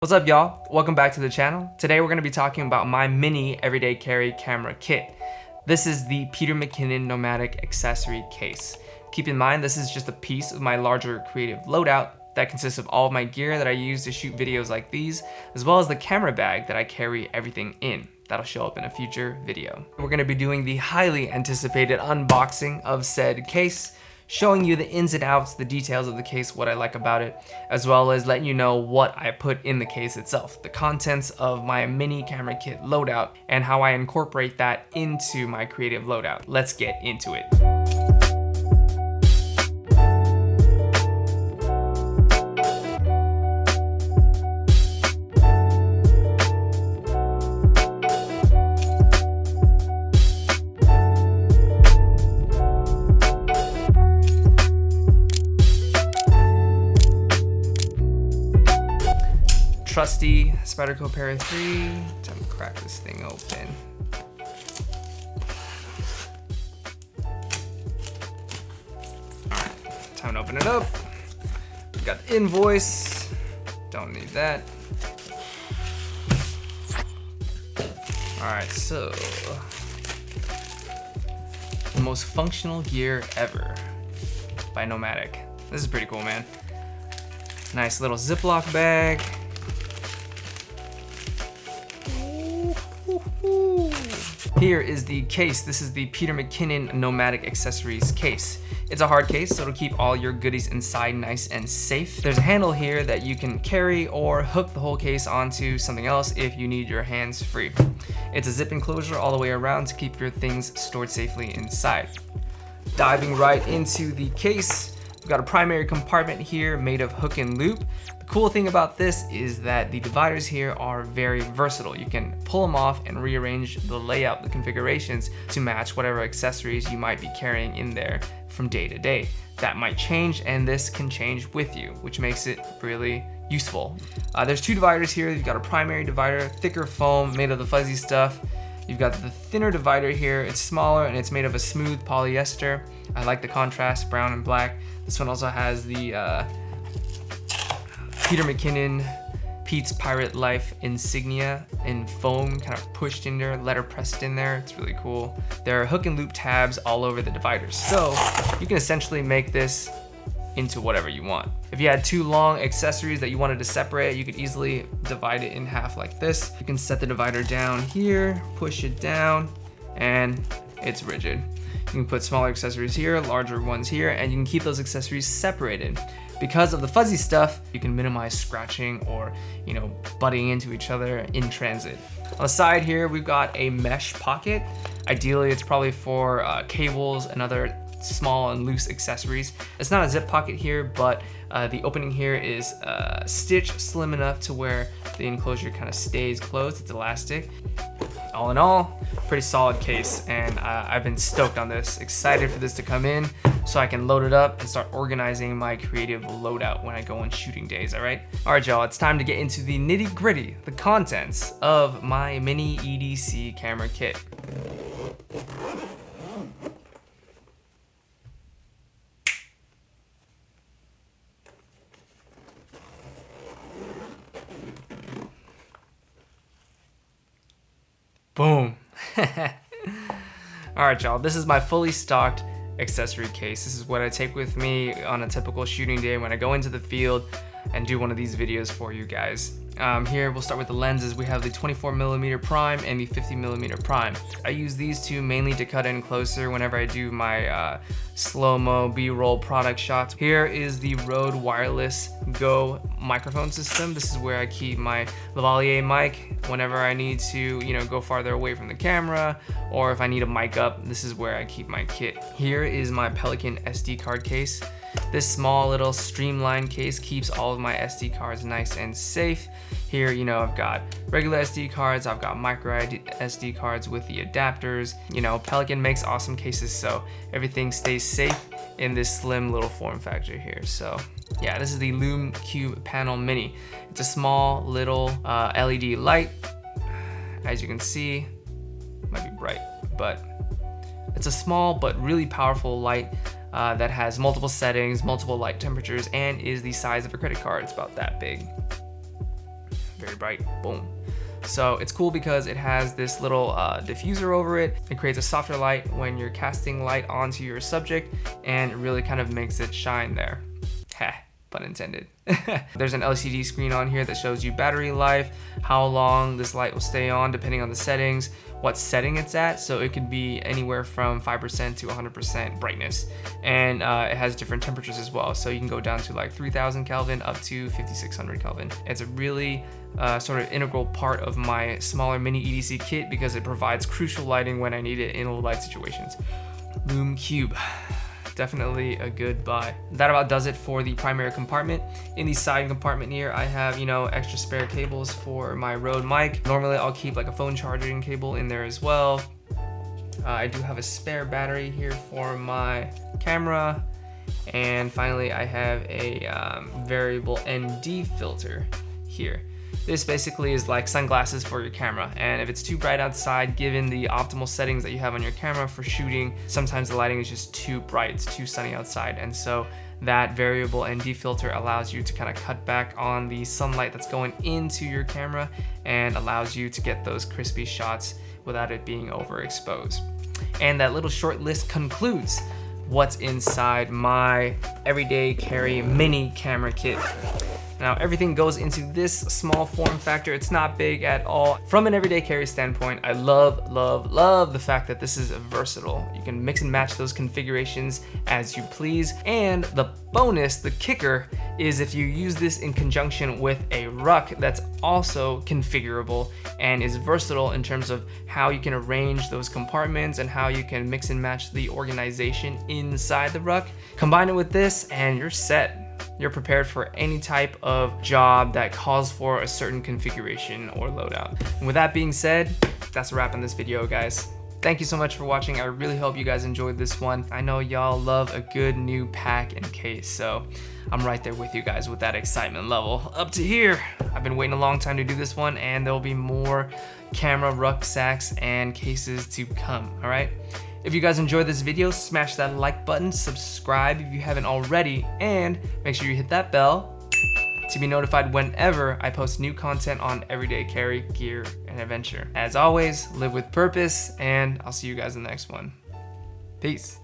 What's up, y'all? Welcome back to the channel. Today we're going to be talking about my mini everyday carry camera kit. This is the Peter McKinnon Nomatic accessory case. Keep in mind this is just a piece of my larger creative loadout that consists of all of my gear that I use to shoot videos like these, as well as the camera bag that I carry everything in. That'll show up in a future video. We're going to be doing the highly anticipated unboxing of said case, showing you the ins and outs, the details of the case, what I like about it, as well as letting you know what I put in the case itself, the contents of my mini camera kit loadout, and how I incorporate that into my creative loadout. Let's get into it. Trusty Spyderco Para 3. Time to crack this thing open. Alright, time to open it up. We got the invoice. Don't need that. Alright, so the most functional gear ever by Nomatic. This is pretty cool, man. Nice little Ziploc bag. Here is the case. This is the Peter McKinnon Nomatic Accessories case. It's a hard case, so it'll keep all your goodies inside nice and safe. There's a handle here that you can carry or hook the whole case onto something else if you need your hands free. It's a zip enclosure all the way around to keep your things stored safely inside. Diving right into the case, we've got a primary compartment here made of hook and loop. The cool thing about this is that the dividers here are very versatile. You can pull them off and rearrange the layout, the configurations to match whatever accessories you might be carrying in there from day to day. That might change, and this can change with you, which makes it really useful. There's two dividers here. You've got a primary divider, thicker foam made of the fuzzy stuff. You've got the thinner divider here. It's smaller and it's made of a smooth polyester. I like the contrast, brown and black. This one also has the Peter McKinnon Pete's Pirate Life insignia in foam, kind of pushed in there, letter pressed in there. It's really cool. There are hook and loop tabs all over the dividers, so you can essentially make this into whatever you want. If you had two long accessories that you wanted to separate, you could easily divide it in half like this. You can set the divider down here, push it down, and it's rigid. You can put smaller accessories here, larger ones here, and you can keep those accessories separated. Because of the fuzzy stuff, you can minimize scratching or, butting into each other in transit. On the side here, we've got a mesh pocket. Ideally, it's probably for cables and other small and loose accessories. It's not a zip pocket here, but the opening here is stitched slim enough to where the enclosure kind of stays closed. It's elastic. All in all, pretty solid case, and I've been stoked on this. Excited for this to come in so I can load it up and start organizing my creative loadout when I go on shooting days, all right? All right, y'all, it's time to get into the nitty gritty, the contents of my mini EDC camera kit. Boom. All right, y'all, this is my fully stocked accessory case. This is what I take with me on a typical shooting day when I go into the field and do one of these videos for you guys. Here we'll start with the lenses. We have the 24mm prime and the 50mm prime. I use these two mainly to cut in closer whenever I do my slow-mo B-roll product shots. Here is the Rode Wireless Go microphone system. This is where I keep my lavalier mic whenever I need to, go farther away from the camera, or if I need a mic up, this is where I keep my kit. Here is my Pelican SD card case. This small little streamlined case keeps all of my SD cards nice and safe. Here, I've got regular SD cards, I've got micro SD cards with the adapters. Pelican makes awesome cases, so everything stays safe in this slim little form factor here. So yeah, this is the Lume Cube Panel Mini. It's a small little LED light. As you can see, it might be bright, but it's a small but really powerful light that has multiple settings, multiple light temperatures, and is the size of a credit card. It's about that big. very bright, boom. So it's cool because it has this little diffuser over it. It creates a softer light when you're casting light onto your subject, and it really kind of makes it shine there. Heh, pun intended. There's an LCD screen on here that shows you battery life, how long this light will stay on depending on the settings, what setting it's at, so it could be anywhere from 5% to 100% brightness. And it has different temperatures as well, so you can go down to like 3000 Kelvin up to 5600 Kelvin. It's a really sort of integral part of my smaller mini EDC kit because it provides crucial lighting when I need it in low light situations. Lume Cube. Definitely a good buy. That about does it for the primary compartment. In the side compartment here, I have, you know, extra spare cables for my Rode mic. Normally I'll keep like a phone charging cable in there as well. I do have a spare battery here for my camera. And finally, I have a variable ND filter here. This basically is like sunglasses for your camera, and if it's too bright outside, given the optimal settings that you have on your camera for shooting, sometimes the lighting is just too bright, it's too sunny outside, and so that variable ND filter allows you to kind of cut back on the sunlight that's going into your camera and allows you to get those crispy shots without it being overexposed. And that little short list concludes what's inside my everyday carry mini camera kit. Now everything goes into this small form factor. It's not big at all. From an everyday carry standpoint, I love the fact that this is versatile. You can mix and match those configurations as you please. And the bonus, the kicker, is if you use this in conjunction with a ruck that's also configurable and is versatile in terms of how you can arrange those compartments and how you can mix and match the organization inside the ruck. Combine it with this and you're set. You're prepared for any type of job that calls for a certain configuration or loadout. And with that being said, that's a wrap on this video, guys. Thank you so much for watching. I really hope you guys enjoyed this one. I know y'all love a good new pack and case, so I'm right there with you guys with that excitement level up to here. I've been waiting a long time to do this one, and there'll be more camera rucksacks and cases to come, all right? If you guys enjoyed this video, smash that like button, subscribe if you haven't already, and make sure you hit that bell to be notified whenever I post new content on everyday carry, gear, and adventure. As always, live with purpose, and I'll see you guys in the next one. Peace.